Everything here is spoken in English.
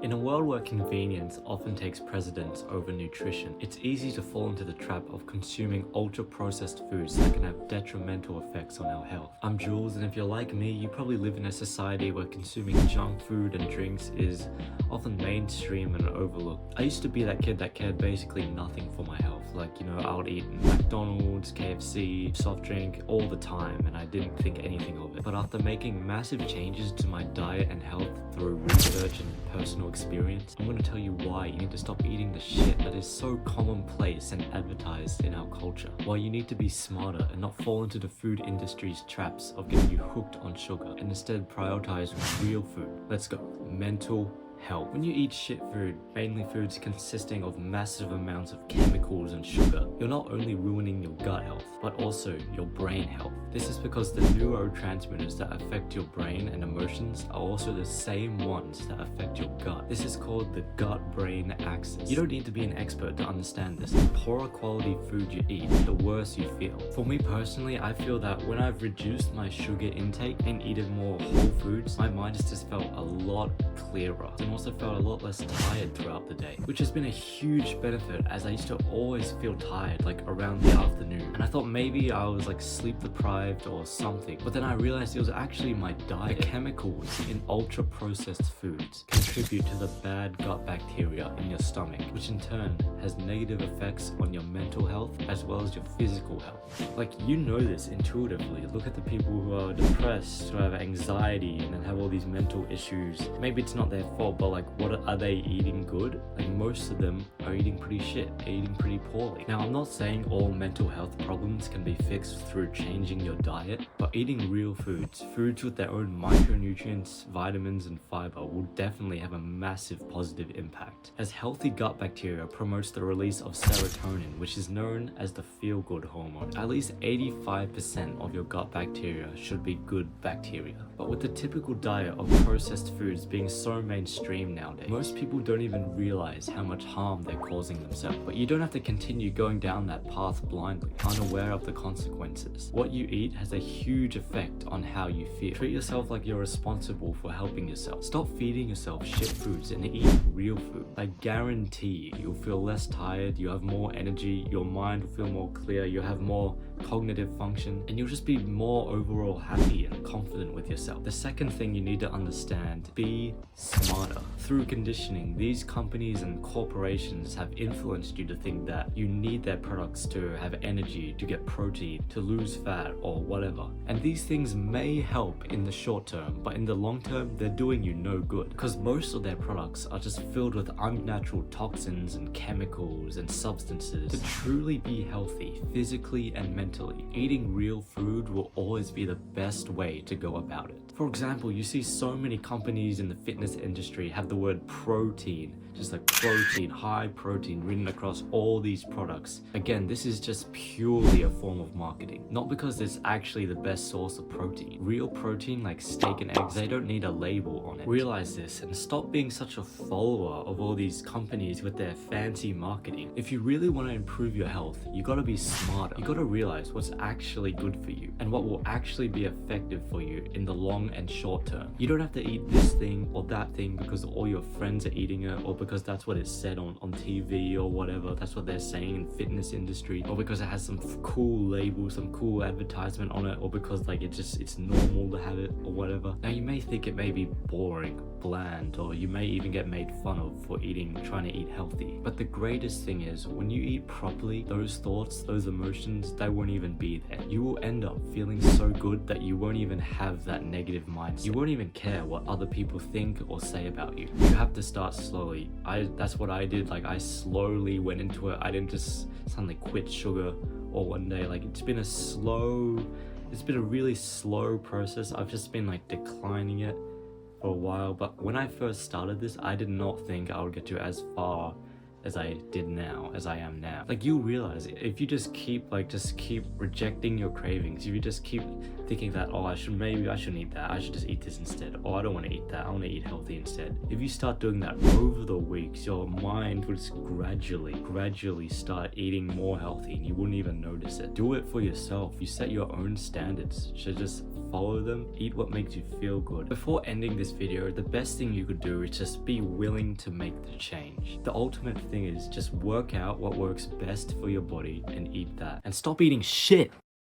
In a world where convenience often takes precedence over nutrition, it's easy to fall into the trap of consuming ultra-processed foods that can have detrimental effects on our health. I'm Jules, and if you're like me, you probably live in a society where consuming junk food and drinks is often mainstream and overlooked. I used to be that kid that cared basically nothing for my health. I would eat McDonald's, KFC, soft drink all the time, and I didn't think anything of it. But after making massive changes to my diet and health through research and personal experience, I'm going to tell you why you need to stop eating the shit that is so commonplace and advertised in our culture. Why you need to be smarter and not fall into the food industry's traps of getting you hooked on sugar, and instead prioritize real food. Let's go. Mental health. When you eat shit food, mainly foods consisting of massive amounts of chemicals and sugar, you're not only ruining your gut health, but also your brain health. This is because the neurotransmitters that affect your brain and emotions are also the same ones that affect your gut. This is called the gut-brain axis. You don't need to be an expert to understand this. The poorer quality food you eat, the worse you feel. For me personally, I feel that when I've reduced my sugar intake and eaten more whole foods, my mind has just felt a lot clearer and also felt a lot less tired throughout the day, which has been a huge benefit, as I used to always feel tired around the afternoon, and I thought maybe I was sleep deprived or something, but then I realized it was actually my diet. The chemicals in ultra processed foods contribute to the bad gut bacteria in your stomach, which in turn has negative effects on your mental health as well as your physical health. You know this intuitively. Look at the people who are depressed, who have anxiety, and then have all these mental issues. Maybe it's not their fault, but what are they eating good? Most of them are eating pretty shit, eating pretty poorly. Now, I'm not saying all mental health problems can be fixed through changing your diet, but eating real foods with their own micronutrients, vitamins, and fiber will definitely have a massive positive impact, as healthy gut bacteria promotes the release of serotonin, which is known as the feel-good hormone. At least 85% of your gut bacteria should be good bacteria. But with the typical diet of processed foods being so mainstream nowadays, most people don't even realize how much harm they're causing themselves. But you don't have to continue going down that path blindly, unaware of the consequences. What you eat has a huge effect on how you feel. Treat yourself like you're responsible for helping yourself. Stop feeding yourself shit foods and eat real food. I guarantee you'll feel less tired, you'll have more energy, your mind will feel more clear, you'll have more cognitive function, and you'll just be more overall happy and confident with yourself. The second thing you need to understand: be smarter. Through conditioning, these companies and corporations have influenced you to think that you need their products to have energy, to get protein, to lose fat, or whatever. And these things may help in the short term, but in the long term, they're doing you no good, because most of their products are just filled with unnatural toxins and chemicals and substances. To truly be healthy, physically and mentally, eating real food will always be the best way to go about it. For example, you see so many companies in the fitness industry have the word protein, just protein, high protein, written across all these products. Again, this is just purely a form of marketing, not because it's actually the best source of protein. Real protein, like steak and eggs, they don't need a label on it. Realize this and stop being such a follower of all these companies with their fancy marketing. If you really want to improve your health, you gotta be smarter. You gotta realize what's actually good for you and what will actually be effective for you in the long and short term. You don't have to eat this thing or that thing because all your friends are eating it, or because that's what it's said on TV or whatever, that's what they're saying in fitness industry, or because it has some cool label, some cool advertisement on it, or because it's normal to have it or whatever. Now, you may think it may be boring, bland, or you may even get made fun of for trying to eat healthy. But the greatest thing is, when you eat properly, those thoughts, those emotions, they won't even be there. You will end up feeling so good that you won't even have that negative mindset. You won't even care what other people think or say about you. You have to start slowly. That's what I did. I slowly went into it. I didn't just suddenly quit sugar all one day. It's been a really slow process. I've just been declining it for a while. But when I first started this, I did not think I would get to as far as I am now. You realize, if you just keep rejecting your cravings, if you just keep thinking that, I shouldn't eat that, I should just eat this instead, I don't want to eat that, I want to eat healthy instead. If you start doing that over the weeks, your mind will just gradually start eating more healthy, and you wouldn't even notice it. Do it for yourself. You set your own standards. You should just follow them, eat what makes you feel good. Before ending this video, the best thing you could do is just be willing to make the change. The ultimate thing is just work out what works best for your body and eat that. And stop eating shit!